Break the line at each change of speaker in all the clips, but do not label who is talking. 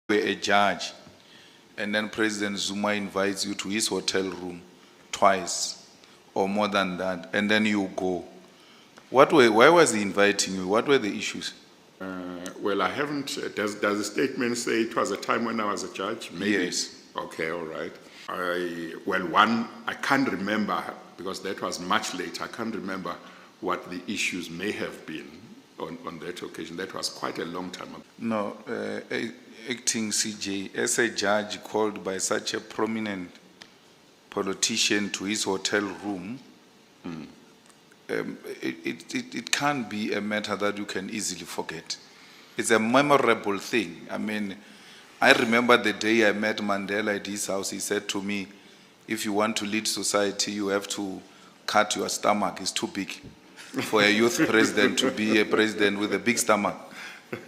were a judge, and then President Zuma invites you to his hotel room twice or more than that, and then you go. Why was he inviting you? What were the issues?
Well, I haven't. Does the statement say it was a time when I was a judge? Maybe.
Yes.
Okay, all right. I can't remember because that was much later. I can't remember what the issues may have been on that occasion. That was quite a long time ago.
No, acting CJ, as a judge called by such a prominent politician to his hotel room, it can't be a matter that you can easily forget. It's a memorable thing. I mean, I remember the day I met Mandela at his house. He said to me, if you want to lead society, you have to cut your stomach. It's too big for a youth president to be a president with a big stomach.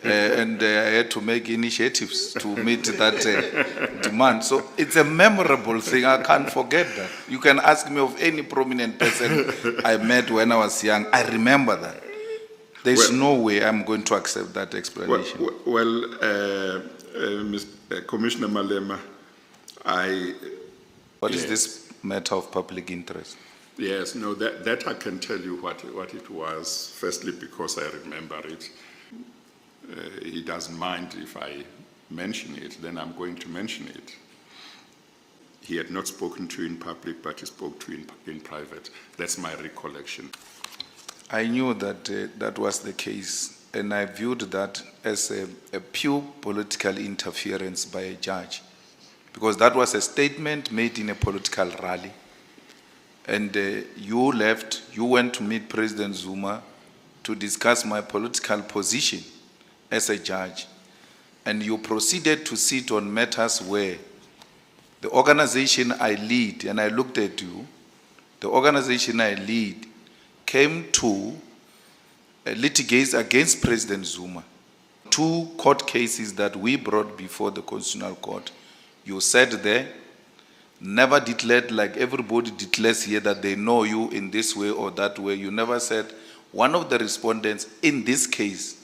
And I had to make initiatives to meet that demand. So it's a memorable thing. I can't forget that. You can ask me of any prominent person I met when I was young. I remember that. There's no way I'm going to accept that explanation.
Mr. Commissioner Malema,
What is this matter of public interest?
Yes, no, that I can tell you what it was. Firstly, because I remember it. He doesn't mind if I mention it, then I'm going to mention it. He had not spoken to you in public, but he spoke to you in private. That's my recollection.
I knew that that was the case, and I viewed that as a pure political interference by a judge, because that was a statement made in a political rally. And you left, you went to meet President Zuma to discuss my political position as a judge, and you proceeded to sit on matters where the organization I lead, and I looked at you, the organization I lead came to litigate against President Zuma. 2 court cases that we brought before the Constitutional Court. You said there, never declared like everybody declares here that they know you in this way or that way. You never said one of the respondents in this case.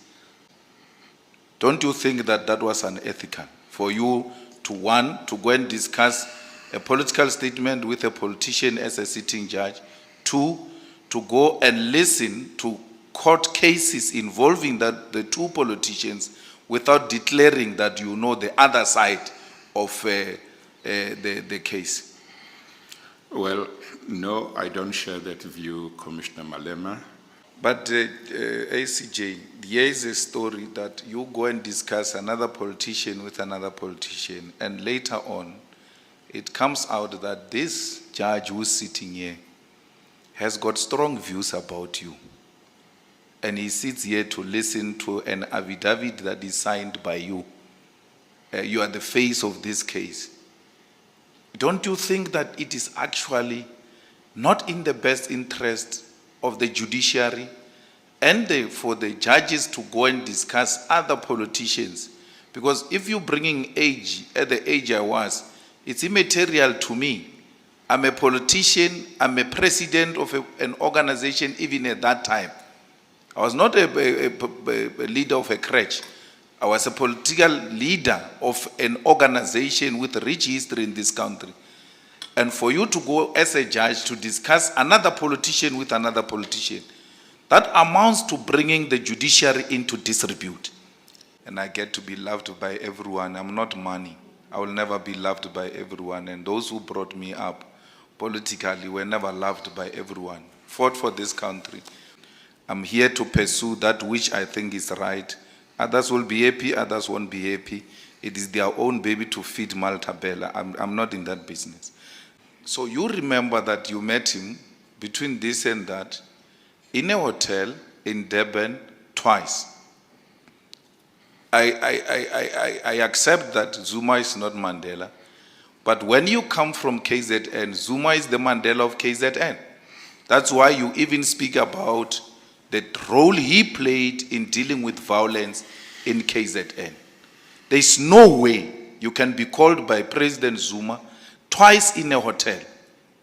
Don't you think that that was unethical for you to go and discuss a political statement with a politician as a sitting judge? 2, to go and listen to court cases involving the 2 politicians without declaring that you know the other side of the case?
Well, no, I don't share that view, Commissioner Malema.
But ACJ, here is a story that you go and discuss another politician with another politician, and later on, it comes out that this judge who's sitting here has got strong views about you. And he sits here to listen to an affidavit that is signed by you. You are the face of this case. Don't you think that it is actually not in the best interest of the judiciary and for the judges to go and discuss other politicians? Because if you're bringing age, at the age I was, it's immaterial to me. I'm a politician, I'm a president of an organization even at that time. I was not a leader of a crèche. I was a political leader of an organization with rich history in this country. And for you to go as a judge to discuss another politician with another politician, that amounts to bringing the judiciary into disrepute. And I get to be loved by everyone. I'm not money. I will never be loved by everyone. And those who brought me up politically were never loved by everyone. Fought for this country. I'm here to pursue that which I think is right. Others will be happy, others won't be happy. It is their own baby to feed Malta Bella. I'm not in that business. So you remember that you met him between this and that in a hotel in Durban twice. I accept that Zuma is not Mandela. But when you come from KZN, Zuma is the Mandela of KZN. That's why you even speak about the role he played in dealing with violence in KZN. There's no way you can be called by President Zuma twice in a hotel.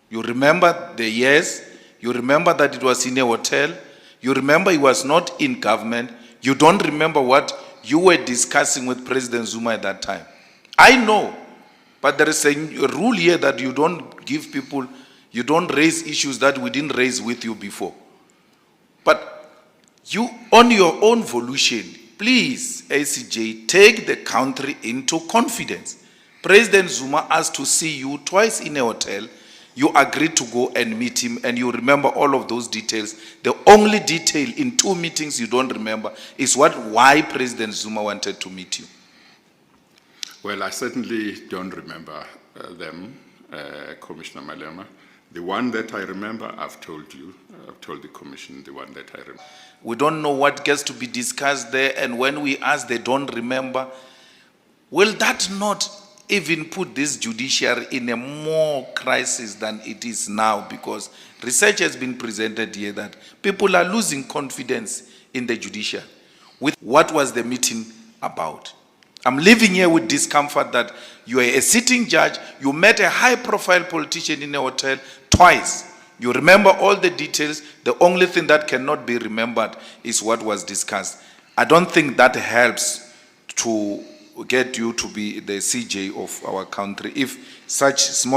You remember the years, you remember that it was in a hotel, you remember he was not in government, you don't remember what you were discussing with President Zuma at that time. I know, but there is a rule here that you don't give people, you don't raise issues that we didn't raise with you before. But you, on your own volition, please, ACJ, take the country into confidence. President Zuma asked to see you twice in a hotel. You agreed to go and meet him, and you remember all of those details. The only detail in 2 meetings you don't remember is why President Zuma wanted to meet you.
Well, I certainly don't remember them, Commissioner Malema. The one that I remember, I've told you, I've told the Commission the one that I remember.
We don't know what gets to be discussed there, and when we ask, they don't remember. Will that not even put this judiciary in a more crisis than it is now? Because research has been presented here that people are losing confidence in the judiciary. With what was the meeting about? I'm living here with discomfort that you are a sitting judge, you met a high-profile politician in a hotel twice. You remember all the details. The only thing that cannot be remembered is what was discussed. I don't think that helps to get you to be the CJ of our country if such small